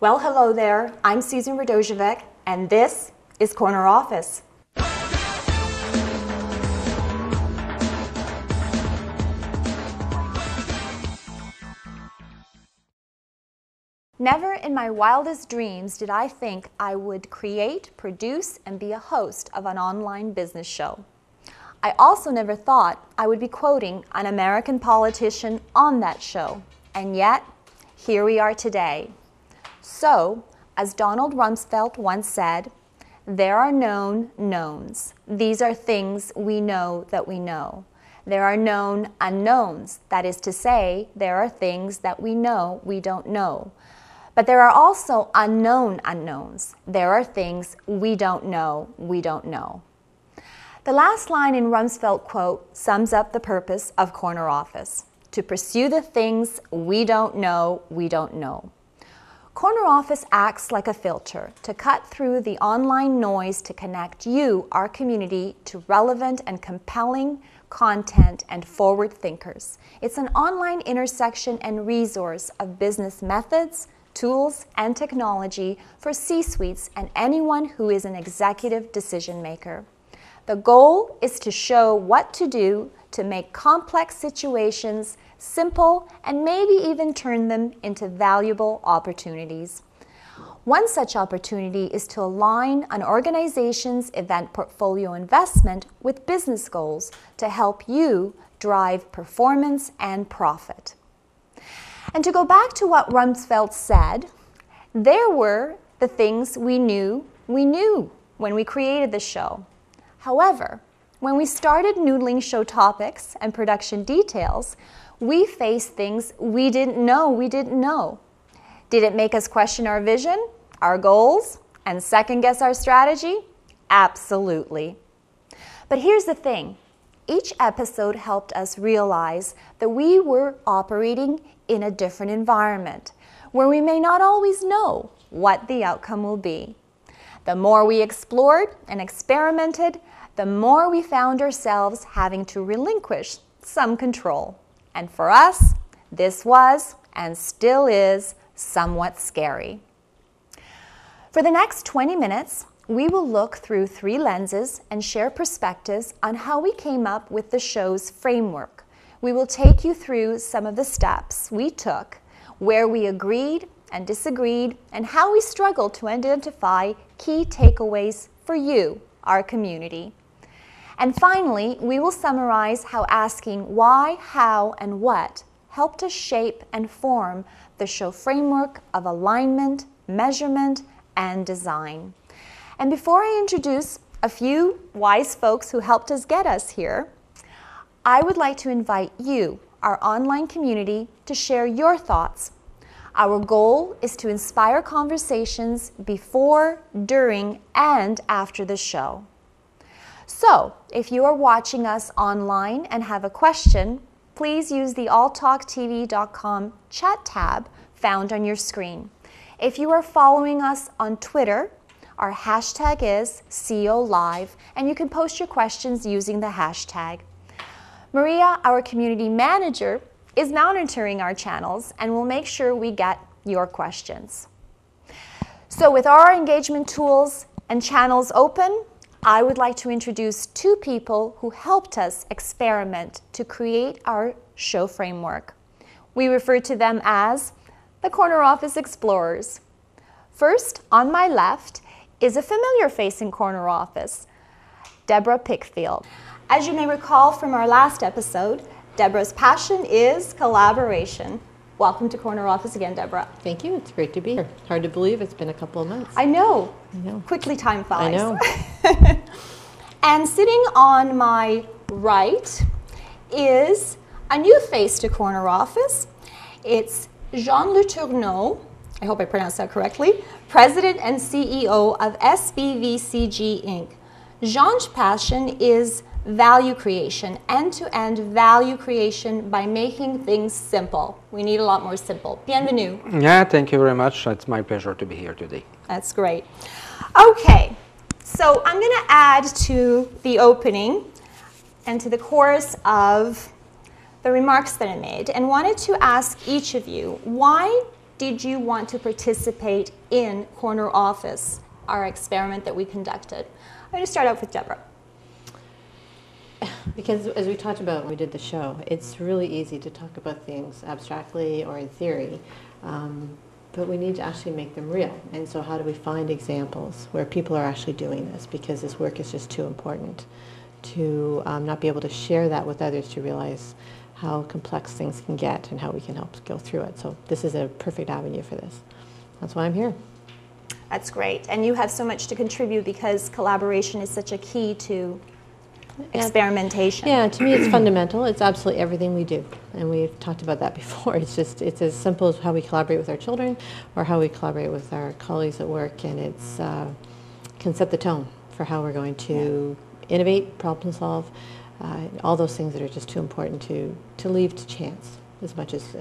Well, hello there. I'm Susan Radojevic, and this is Corner Office. Never in my wildest dreams did I think I would create, produce, and be a host of an online business show. I also never thought I would be quoting an American politician on that show. And yet, here we are today. So, as Donald Rumsfeld once said, there are known knowns. These are things we know that we know. There are known unknowns. That is to say, there are things that we know we don't know. But there are also unknown unknowns. There are things we don't know we don't know. The last line in Rumsfeld quote sums up the purpose of Corner Office: to pursue the things we don't know we don't know. Corner Office acts like a filter to cut through the online noise to connect you, our community, to relevant and compelling content and forward thinkers. It's an online intersection and resource of business methods, tools, and technology for C-suites and anyone who is an executive decision maker. The goal is to show what to do to make complex situations simple and maybe even turn them into valuable opportunities. One such opportunity is to align an organization's event portfolio investment with business goals to help you drive performance and profit. And to go back to what Rumsfeld said, there were the things we knew when we created the show. However, when we started noodling show topics and production details, we faced things we didn't know. Did it make us question our vision, our goals, and second guess our strategy? Absolutely. But here's the thing. Each episode helped us realize that we were operating in a different environment, where we may not always know what the outcome will be. The more we explored and experimented, the more we found ourselves having to relinquish some control. And for us, this was, and still is, somewhat scary. For the next 20 minutes, we will look through 3 lenses and share perspectives on how we came up with the show's framework. We will take you through some of the steps we took, where we agreed and disagreed, and how we struggled to identify key takeaways for you, our community. And finally, we will summarize how asking why, how, and what helped us shape and form the show framework of alignment, measurement, and design. And before I introduce a few wise folks who helped us get us here, I would like to invite you, our online community, to share your thoughts. Our goal is to inspire conversations before, during, and after the show. So, if you are watching us online and have a question, please use the alltalktv.com chat tab found on your screen. If you are following us on Twitter, our hashtag is COLive, and you can post your questions using the hashtag. Maria, our community manager, is monitoring our channels and will make sure we get your questions. So with our engagement tools and channels open, I would like to introduce 2 people who helped us experiment to create our show framework. We refer to them as the Corner Office Explorers. First, on my left, is a familiar face in Corner Office, Debra Pickfield. As you may recall from our last episode, Debra's passion is collaboration. Welcome to Corner Office again, Debra. Thank you. It's great to be here. Hard to believe it's been a couple of months. I know. Quickly time flies. I know. And sitting on my right is a new face to Corner Office. It's Jean Letourneau, I hope I pronounced that correctly, President and CEO of SBVCG Inc. Jean's passion is value creation, end-to-end value creation by making things simple. We need a lot more simple. Bienvenue. Yeah, thank you very much. It's my pleasure to be here today. That's great. Okay, so I'm going to add to the opening and to the chorus of the remarks that I made and wanted to ask each of you, why did you want to participate in Corner Office, our experiment that we conducted? I'm going to start out with Debra. Because as we talked about when we did the show, it's really easy to talk about things abstractly or in theory, but we need to actually make them real. And so how do we find examples where people are actually doing this? Because this work is just too important to not be able to share that with others, to realize how complex things can get and how we can help go through it. So this is a perfect avenue for this. That's why I'm here. That's great. And you have so much to contribute because collaboration is such a key to experimentation. Yeah, to me it's fundamental. It's absolutely everything we do. And we've talked about that before. It's as simple as how we collaborate with our children or how we collaborate with our colleagues at work, and it's can set the tone for how we're going to innovate, problem solve, all those things that are just too important to leave to chance as much as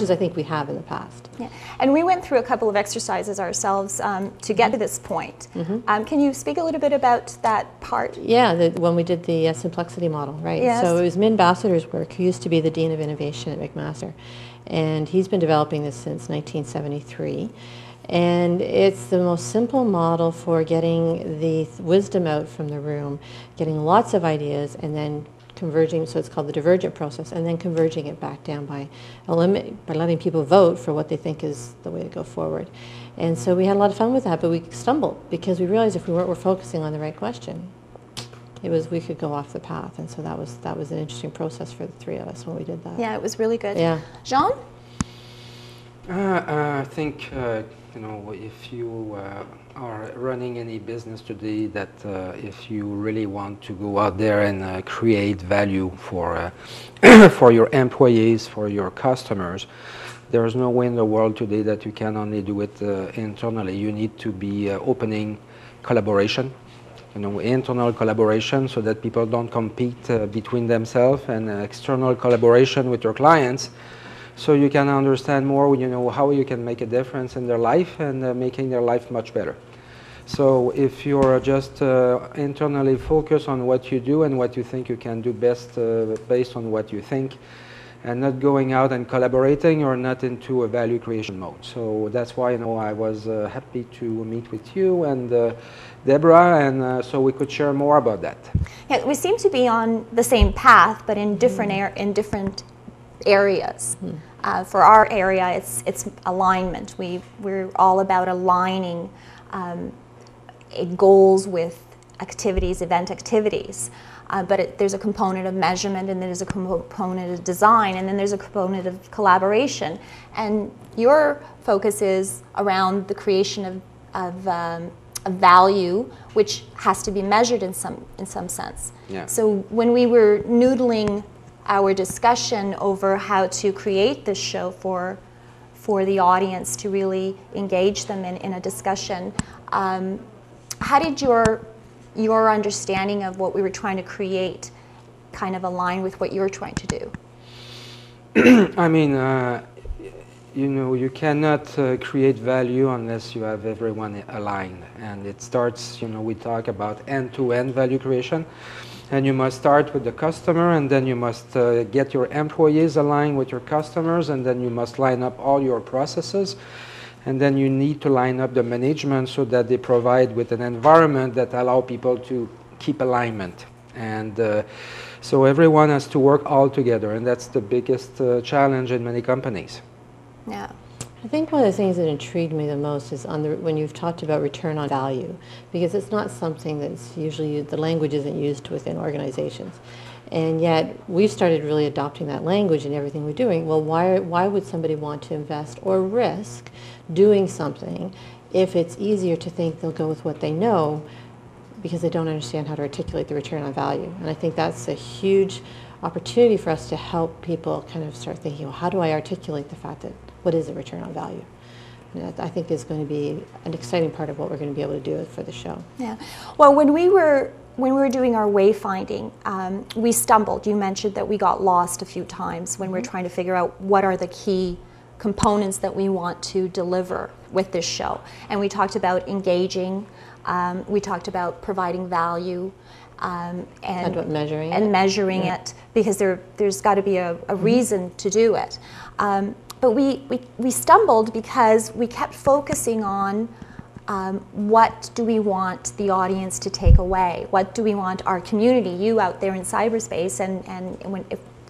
I think we have in the past. Yeah. And we went through a couple of exercises ourselves to get to this point. Can you speak a little bit about that part? Yeah, when we did the Simplexity model, right? Yes. So it was Min Bassiter's work, who used to be the Dean of Innovation at McMaster. And he's been developing this since 1973. And it's the most simple model for getting the wisdom out from the room, getting lots of ideas, and then converging, so it's called the divergent process, and then converging it back down by letting people vote for what they think is the way to go forward. And so we had a lot of fun with that, but we stumbled because we realized if we weren't focusing on the right question, we could go off the path. And so that was an interesting process for the three of us when we did that. Yeah, it was really good. Yeah. Jean? I think if you are running any business today, that if you really want to go out there and create value for for your employees, for your customers, there is no way in the world today that you can only do it internally. You need to be opening collaboration, internal collaboration, so that people don't compete between themselves, and external collaboration with your clients, so you can understand more, how you can make a difference in their life and making their life much better. So if you're just internally focused on what you do and what you think you can do best based on what you think, and not going out and collaborating, you're not into a value creation mode. So that's why I was happy to meet with you and Debra, and so we could share more about that. Yeah, we seem to be on the same path, but in different areas. For our area, it's alignment. We're all about aligning goals with activities, event activities. But there's a component of measurement, and there's a component of design, and then there's a component of collaboration. And your focus is around the creation of value, which has to be measured in some sense. Yeah. So when we were noodling our discussion over how to create this show for the audience, to really engage them in a discussion, how did your understanding of what we were trying to create kind of align with what you were trying to do? I mean, you cannot create value unless you have everyone aligned. And it starts, we talk about end-to-end value creation. And you must start with the customer, and then you must get your employees aligned with your customers, and then you must line up all your processes. And then you need to line up the management so that they provide with an environment that allow people to keep alignment. And so everyone has to work all together, and that's the biggest challenge in many companies. Yeah. I think one of the things that intrigued me the most is when you've talked about return on value, because it's not something that's usually the language isn't used within organizations. And yet we've started really adopting that language in everything we're doing. Well, why would somebody want to invest or risk doing something if it's easier to think they'll go with what they know because they don't understand how to articulate the return on value? And I think that's a huge opportunity for us to help people kind of start thinking, well, how do I articulate the fact that what is the return on value? And that, I think, is going to be an exciting part of what we're going to be able to do for the show. Yeah. Well, when we were doing our wayfinding, we stumbled. You mentioned that we got lost a few times when we were trying to figure out what are the key components that we want to deliver with this show. And we talked about engaging, we talked about providing value, and about measuring it, because there's got to be a reason to do it. but we stumbled because we kept focusing on what do we want the audience to take away? What do we want our community, you out there in cyberspace, and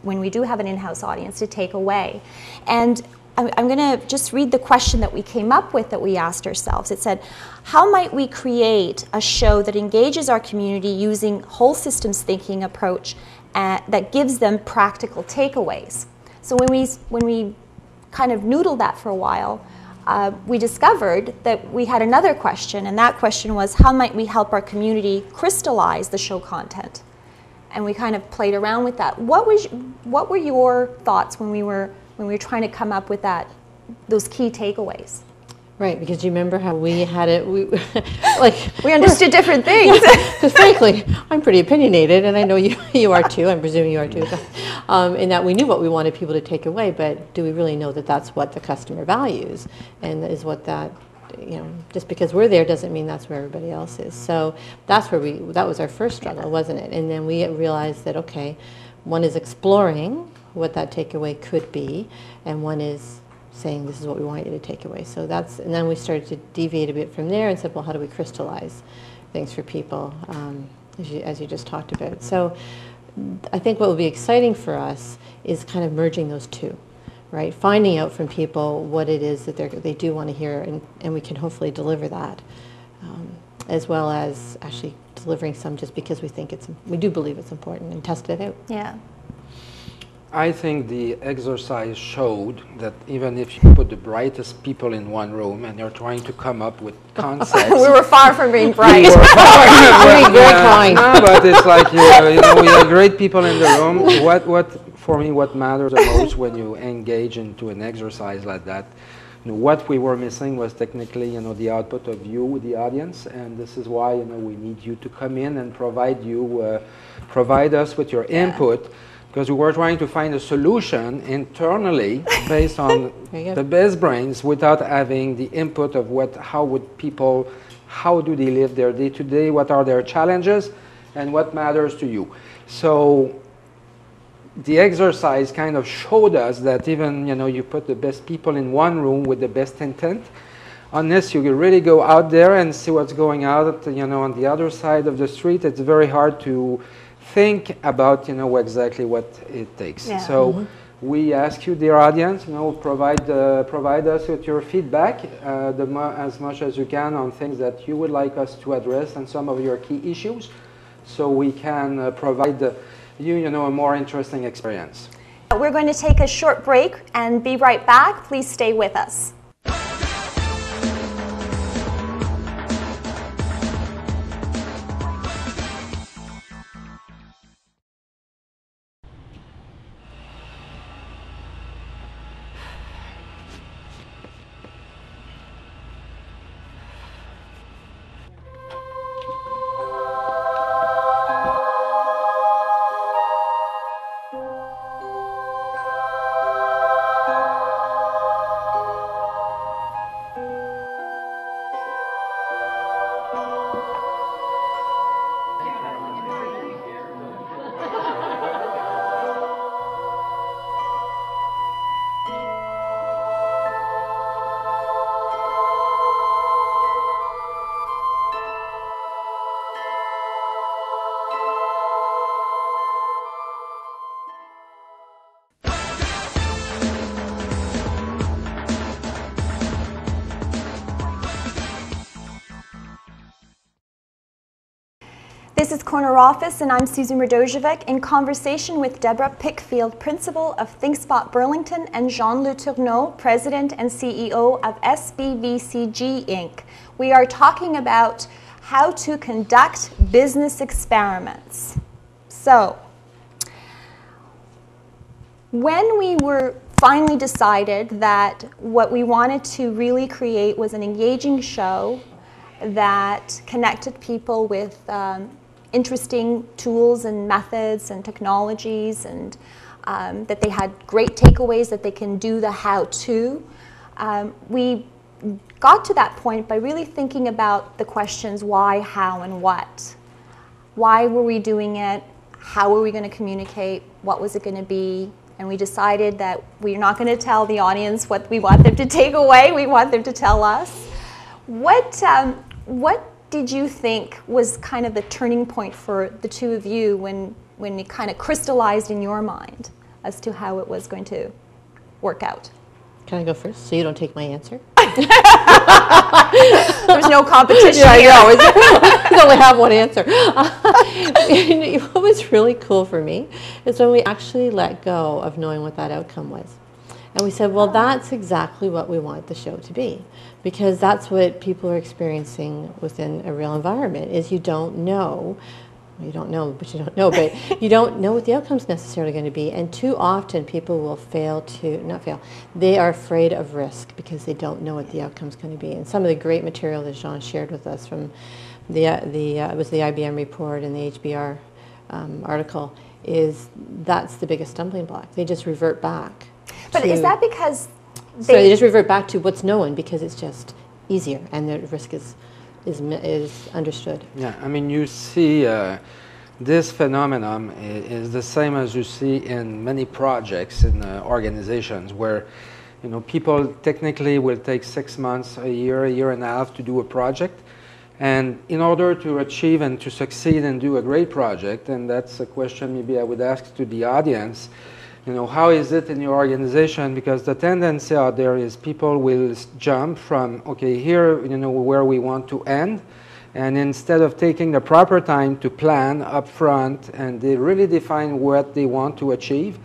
when we do have an in-house audience, to take away? And I'm going to just read the question that we came up with, that we asked ourselves. It said, how might we create a show that engages our community using whole systems thinking approach that gives them practical takeaways? So when we kind of noodled that for a while, we discovered that we had another question, and that question was, how might we help our community crystallize the show content? And we kind of played around with that. What were your thoughts when we were trying to come up with those key takeaways? Right, because you remember how we had it, we understood different things. Because frankly, I'm pretty opinionated, and I know you are too, I'm presuming you are too, in that we knew what we wanted people to take away, but do we really know that that's what the customer values, and is what that, just because we're there doesn't mean that's where everybody else is. So that's where that was our first struggle, wasn't it? And then we realized that, okay, one is exploring what that takeaway could be, and one is saying this is what we want you to take away. So and then we started to deviate a bit from there and said, well, how do we crystallize things for people, as you just talked about. So I think what will be exciting for us is kind of merging those two, right? Finding out from people what it is that they do want to hear, and we can hopefully deliver that, as well as actually delivering some just because we do believe it's important, and test it out. Yeah. I think the exercise showed that even if you put the brightest people in one room and you're trying to come up with concepts... We were far from being bright. But it's like, we have great people in the room. For me, what matters the most when you engage into an exercise like that, what we were missing was technically, the output of you, the audience, and this is why, we need you to come in and provide us with your input. Because we were trying to find a solution internally based on the best brains without having the input of how do they live their day-to-day, what are their challenges, and what matters to you. So the exercise kind of showed us that even, you put the best people in one room with the best intent, unless you really go out there and see what's going on, on the other side of the street, it's very hard to think about exactly what it takes. Yeah. So we ask you, dear audience, provide us with your feedback as much as you can on things that you would like us to address and some of your key issues, so we can provide you a more interesting experience. We're going to take a short break and be right back. Please stay with us. This is Corner Office, and I'm Susan Radojevic in conversation with Debra Pickfield, Principal of THiNKSPOT Burlington, and Jean Letourneau, President and CEO of SBVCG Inc. We are talking about how to conduct business experiments. So, when we were finally decided that what we wanted to really create was an engaging show that connected people with interesting tools and methods and technologies, and that they had great takeaways that they can do the how-to. We got to that point by really thinking about the questions why, how, and what. Why were we doing it? How were we going to communicate? What was it going to be? and we decided that we're not going to tell the audience what we want them to take away. We want them to tell us. What did you think was kind of the turning point for the two of you when it kind of crystallized in your mind as to how it was going to work out? Can I go first so you don't take my answer? There's no competition. Yeah, I know. I only have one answer. What was really cool for me is when we actually let go of knowing what that outcome was. And we said, well, that's exactly what we want the show to be, because that's what people are experiencing within a real environment, is you don't know. You don't know, but you don't know, but you don't know what the outcome's necessarily going to be. And too often people will they are afraid of risk because they don't know what the outcome's going to be. And some of the great material that Jean shared with us from it was the IBM report and the HBR article, that's the biggest stumbling block. They just revert back. But is that because they just revert back to what's known because it's just easier and the risk is understood. Yeah, I mean, you see this phenomenon is the same as you see in many projects in organizations where, you know, people technically will take 6 months, a year and a half to do a project. And in order to achieve and to succeed and do a great project, and that's a question maybe I would ask to the audience, you know, how is it in your organization? Because the tendency out there is people will jump from, okay, here, you know, where we want to end, and instead of taking the proper time to plan up front and they really define what they want to achieve,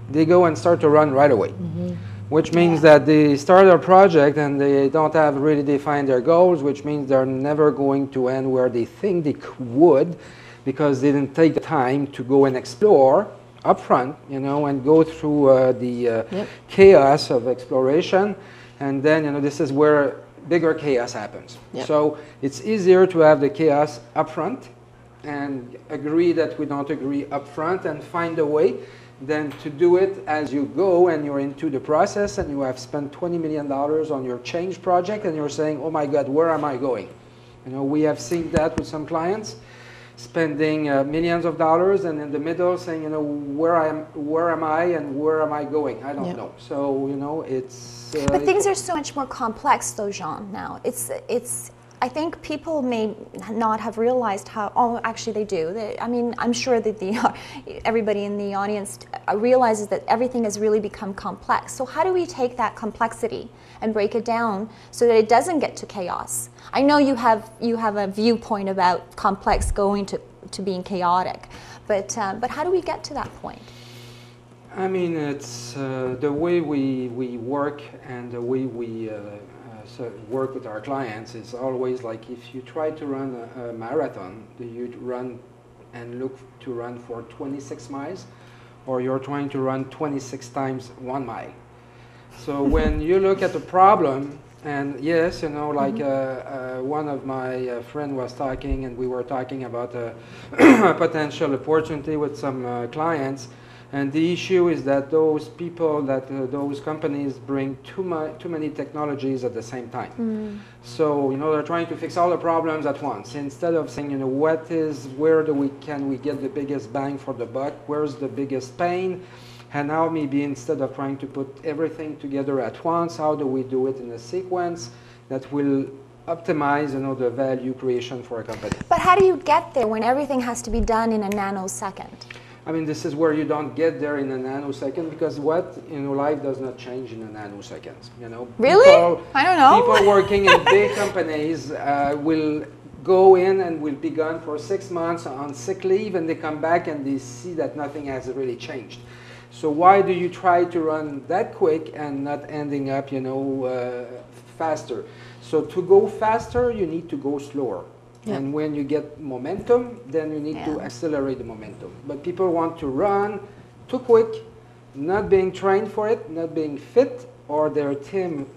they go and start to run right away. Mm-hmm. Which means that they start a project and they don't have really defined their goals, which means they're never going to end where they think they would, because they didn't take the time to go and explore up front, you know, and go through the chaos of exploration. And then, you know, this is where bigger chaos happens. Yep. So it's easier to have the chaos up front and agree that we don't agree up front and find a way than to do it as you go and you're into the process and you have spent $20 million on your change project and you're saying, oh my God, where am I going? You know, we have seen that with some clients, spending millions of dollars and in the middle saying, you know, where am I and where am I going? I don't know. So, you know, it's... but things are so much more complex though, Jean, now. I think people may not have realized how, oh, actually they do. I mean, I'm sure that everybody in the audience realizes that everything has really become complex. So how do we take that complexity and break it down so that it doesn't get to chaos? I know you have a viewpoint about complex going to being chaotic, but how do we get to that point? I mean, it's the way we work and the way we work with our clients is always like, if you try to run a marathon, do you run and look to run for 26 miles, or you're trying to run 26 times 1 mile? So when you look at the problem, and yes, you know, like one of my friend was talking, and we were talking about a potential opportunity with some clients. And the issue is that those people, those companies bring too many technologies at the same time. Mm. So, you know, they're trying to fix all the problems at once. Instead of saying, you know, where can we get the biggest bang for the buck? Where's the biggest pain? And now maybe instead of trying to put everything together at once, how do we do it in a sequence that will optimize, you know, the value creation for a company? But how do you get there when everything has to be done in a nanosecond? I mean, this is where you don't get there in a nanosecond, because life does not change in a nanosecond. You know, really? I don't know. People working in big companies will go in and will be gone for 6 months on sick leave, and they come back and they see that nothing has really changed. So why do you try to run that quick and not ending up, you know, faster? So to go faster, you need to go slower. Yeah. And when you get momentum, then you need to accelerate the momentum. But people want to run too quick, not being trained for it, not being fit, or their team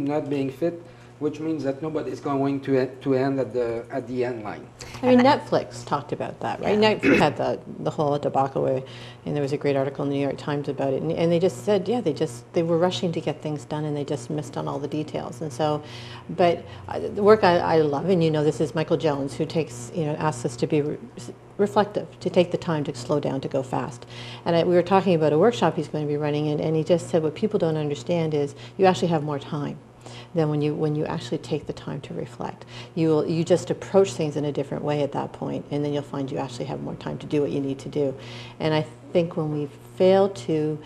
not being fit, which means that nobody's going to end at the end line. I mean, Netflix talked about that, right? Yeah. Netflix had the whole debacle where, and there was a great article in the New York Times about it, and they just said, yeah, they were rushing to get things done, and they just missed on all the details. And so, but the work I love, and you know, this is Michael Jones, who takes, you know, asks us to be reflective, to take the time to slow down, to go fast. And we were talking about a workshop he's going to be running, and he just said what people don't understand is you actually have more time than when you actually take the time to reflect. You just approach things in a different way at that point, and then you'll find you actually have more time to do what you need to do. And I think when we fail to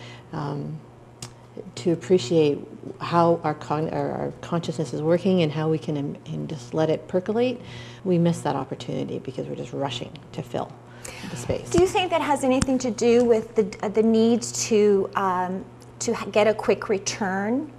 appreciate how our consciousness is working and how we can and just let it percolate, we miss that opportunity because we're just rushing to fill the space. Do you think that has anything to do with the need to get a quick return?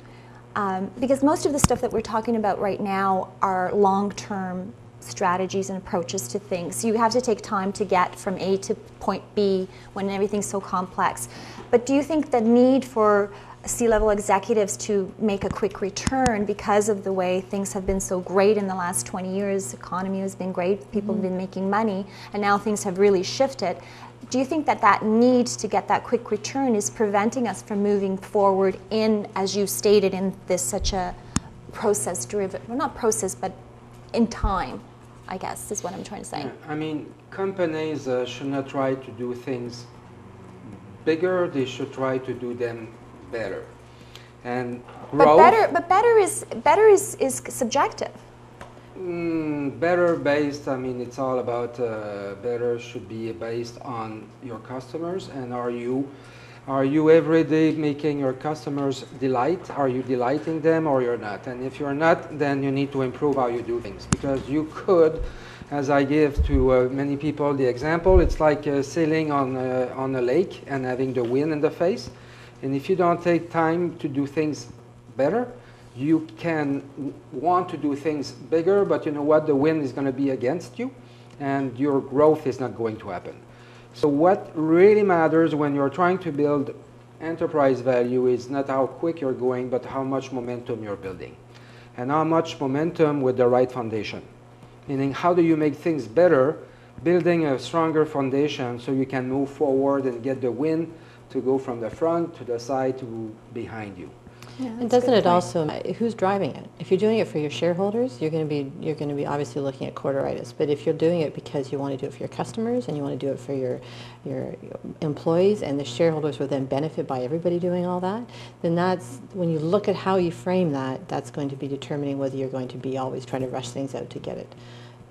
Because most of the stuff that we're talking about right now are long-term strategies and approaches to things. You have to take time to get from A to point B when everything's so complex. But do you think the need for C-level executives to make a quick return because of the way things have been so great in the last 20 years, the economy has been great, people have been making money, and now things have really shifted. Do you think that that need to get that quick return is preventing us from moving forward in, as you stated, in this such a process-driven, well, not process, but in time, I guess, is what I'm trying to say. Yeah, I mean, companies should not try to do things bigger, they should try to do them better. And growth, but better is subjective. Better based, I mean, it's all about better should be based on your customers, and are you every day making your customers delight? Are you delighting them or you're not? And if you're not, then you need to improve how you do things, because you could, as I give to many people the example, it's like sailing on a lake and having the wind in the face. And if you don't take time to do things better, you can want to do things bigger, but you know what? The wind is going to be against you, and your growth is not going to happen. So what really matters when you're trying to build enterprise value is not how quick you're going, but how much momentum you're building. And how much momentum with the right foundation. Meaning, how do you make things better, building a stronger foundation so you can move forward and get the wind to go from the front to the side to behind you. Yeah, and doesn't it also, who's driving it? If you're doing it for your shareholders, you're going to be obviously looking at quarteritis. But if you're doing it because you want to do it for your customers and you want to do it for your employees, and the shareholders will then benefit by everybody doing all that, then that's, when you look at how you frame that, that's going to be determining whether you're going to be always trying to rush things out to get it,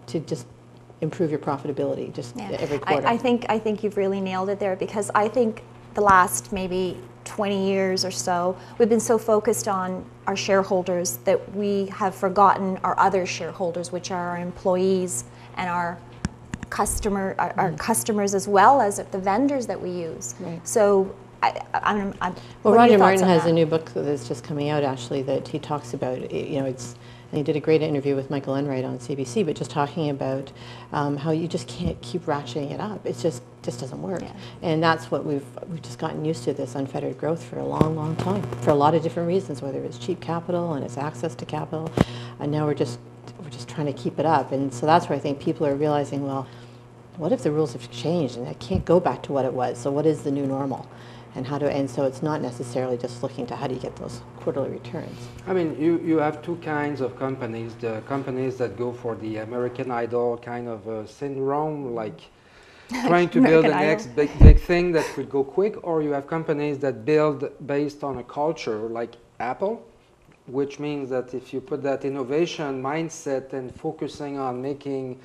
to just improve your profitability just every quarter. I think you've really nailed it there, because I think the last maybe 20 years or so, we've been so focused on our shareholders that we have forgotten our other shareholders, which are our employees and our customers, as well as the vendors that we use. Right. So, well, Roger Martin has a new book that's just coming out, actually, that he talks about. You know, and he did a great interview with Michael Enright on CBC, but just talking about how you just can't keep ratcheting it up. It just doesn't work. Yeah. And that's what we've just gotten used to, this unfettered growth for a long, long time, for a lot of different reasons, whether it's cheap capital and it's access to capital, and now we're just trying to keep it up. And so that's where I think people are realizing, well, what if the rules have changed and I can't go back to what it was? So what is the new normal? And so it's not necessarily just looking to how do you get those quarterly returns. I mean, you have two kinds of companies. The companies that go for the American Idol kind of syndrome, like trying to build the next big thing that could go quick, or you have companies that build based on a culture, like Apple, which means that if you put that innovation mindset and focusing on making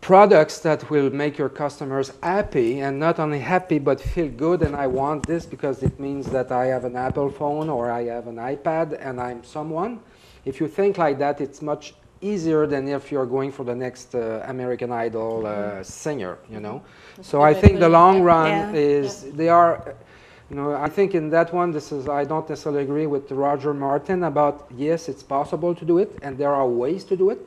products that will make your customers happy, and not only happy but feel good, and I want this because it means that I have an Apple phone or I have an iPad and I'm someone. If you think like that, it's much easier than if you're going for the next American Idol singer, you know. So I think the long run is they are, you know, I think in that one, I don't necessarily agree with Roger Martin about, yes, it's possible to do it and there are ways to do it.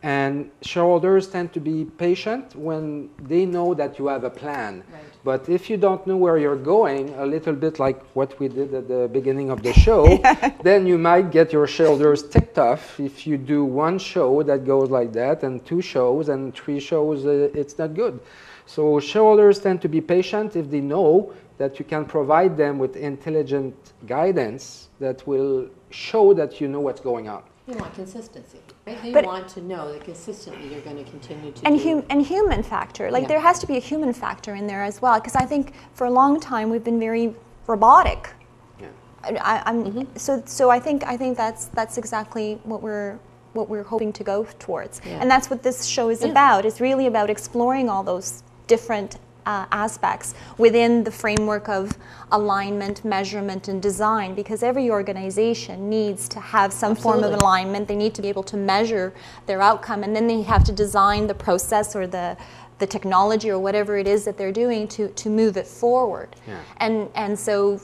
And shareholders tend to be patient when they know that you have a plan. Right. But if you don't know where you're going, a little bit like what we did at the beginning of the show, then you might get your shareholders ticked off if you do one show that goes like that, and 2 shows and 3 shows, it's not good. So shareholders tend to be patient if they know that you can provide them with intelligent guidance that will show that you know what's going on. You want consistency, right? You But- want to know that consistently you're going to continue to And, do. and human factor, like Yeah. there has to be a human factor in there as well, because I think for a long time we've been very robotic. Yeah. So I think that's exactly what we're hoping to go towards, Yeah. and that's what this show is about. It's really about exploring all those different aspects within the framework of alignment, measurement, and design, because every organization needs to have some form of Absolutely. alignment. They need to be able to measure their outcome, and then they have to design the process or the technology or whatever it is that they're doing to move it forward. Yeah. And so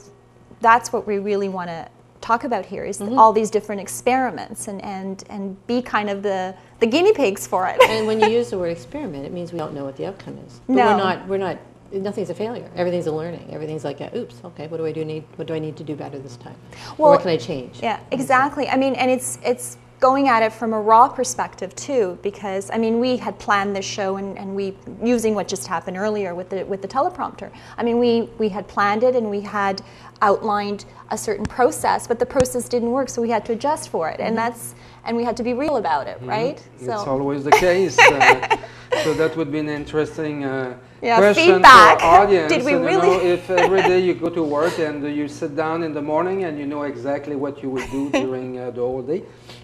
that's what we really want to talk about here, is all these different experiments and be kind of the guinea pigs for it. And when you use the word experiment, it means we don't know what the outcome is. But No. we're not, nothing's a failure. Everything's a learning. Everything's like, oops, okay, what do I need to do better this time? Or Well, what can I change? Yeah, exactly. I mean, and it's going at it from a raw perspective too, because I mean, we had planned this show and we, using what just happened earlier with the teleprompter. I mean, we had planned it and we had outlined a certain process, but the process didn't work, so we had to adjust for it, and we had to be real about it, right? It's always the case. So that would be an interesting question feedback. for our audience. Did we And, really? you know, if every day you go to work and you sit down in the morning and you know exactly what you will do during the whole day,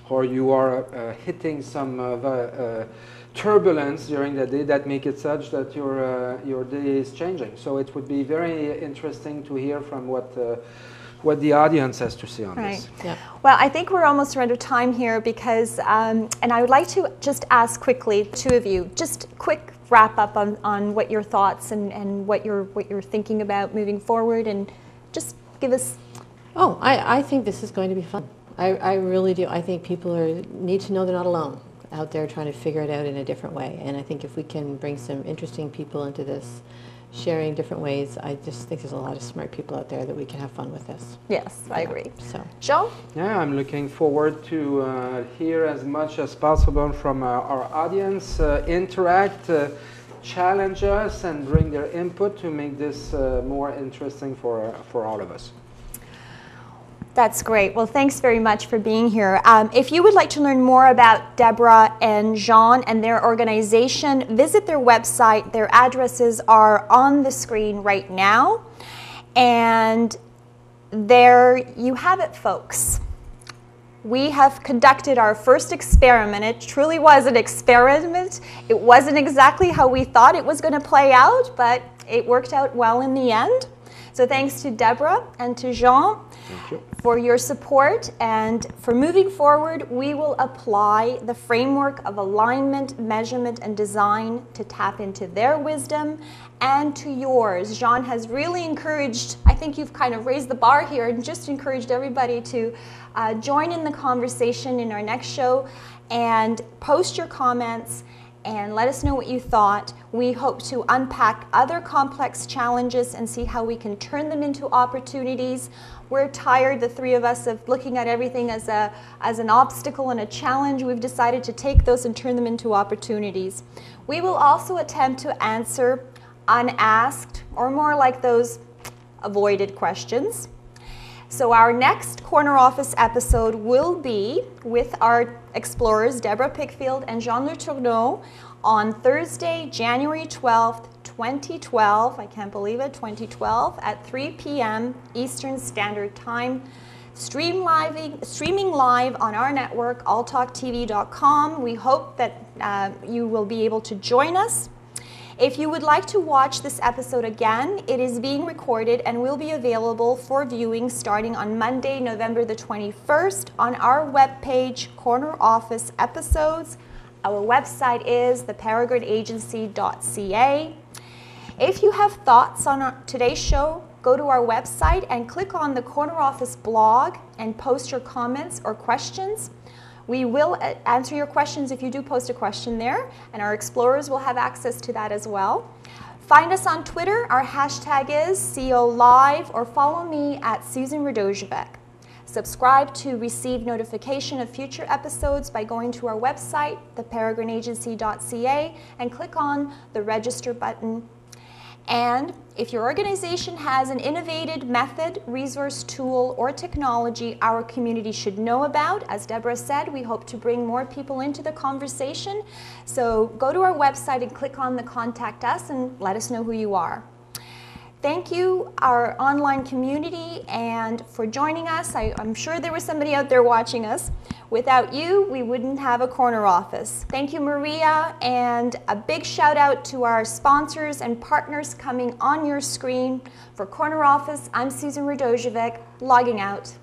or you are hitting some turbulence during the day that make it such that your day is changing. So it would be very interesting to hear from what the audience has to say on this. Yeah. Well, I think we're almost out of time here because, and I would like to just ask quickly, 2 of you, just quick wrap up on what your thoughts and what you're thinking about moving forward, and just give us. Oh, I think this is going to be fun. I really do. I think people need to know they're not alone out there trying to figure it out in a different way. And I think if we can bring some interesting people into this, sharing different ways, I just think there's a lot of smart people out there that we can have fun with this. Yes, I agree. So, Jean? Yeah, I'm looking forward to hear as much as possible from our audience, interact, challenge us, and bring their input to make this more interesting for all of us. That's great. Well, thanks very much for being here. If you would like to learn more about Debra and Jean and their organization, visit their website. Their addresses are on the screen right now. And there you have it, folks. We have conducted our first experiment. It truly was an experiment. It wasn't exactly how we thought it was going to play out, but it worked out well in the end. So thanks to Debra and to Jean for your support, and for moving forward, we will apply the framework of alignment, measurement, and design to tap into their wisdom and to yours. Jean has really encouraged, I think you've kind of raised the bar here and just encouraged everybody to join in the conversation in our next show and post your comments and let us know what you thought. We hope to unpack other complex challenges and see how we can turn them into opportunities. We're tired, the 3 of us, of looking at everything as an obstacle and a challenge. We've decided to take those and turn them into opportunities. We will also attempt to answer unasked, or more like those avoided questions. So our next Corner Office episode will be with our explorers, Debra Pickfield and Jean Letourneau, on Thursday, January 12th, 2012. I can't believe it, 2012, at 3 p.m. Eastern Standard Time. Streaming live on our network, alltalktv.com. We hope that you will be able to join us. If you would like to watch this episode again, it is being recorded and will be available for viewing starting on Monday, November the 21st on our webpage, Corner Office Episodes. Our website is theperegrineagency.ca. If you have thoughts on today's show, go to our website and click on the Corner Office blog and post your comments or questions. We will answer your questions if you do post a question there, and our explorers will have access to that as well. Find us on Twitter. Our hashtag is COLive, or follow me at Susan Radojevic. Subscribe to receive notification of future episodes by going to our website, theperegrineagency.ca, and click on the register button. And if your organization has an innovative method, resource, tool, or technology our community should know about, as Debra said, we hope to bring more people into the conversation. So go to our website and click on the Contact Us and let us know who you are. Thank you, our online community, and for joining us. I'm sure there was somebody out there watching us. Without you, we wouldn't have a corner office. Thank you, Maria, and a big shout out to our sponsors and partners coming on your screen. For Corner Office, I'm Susan Radojevic, logging out.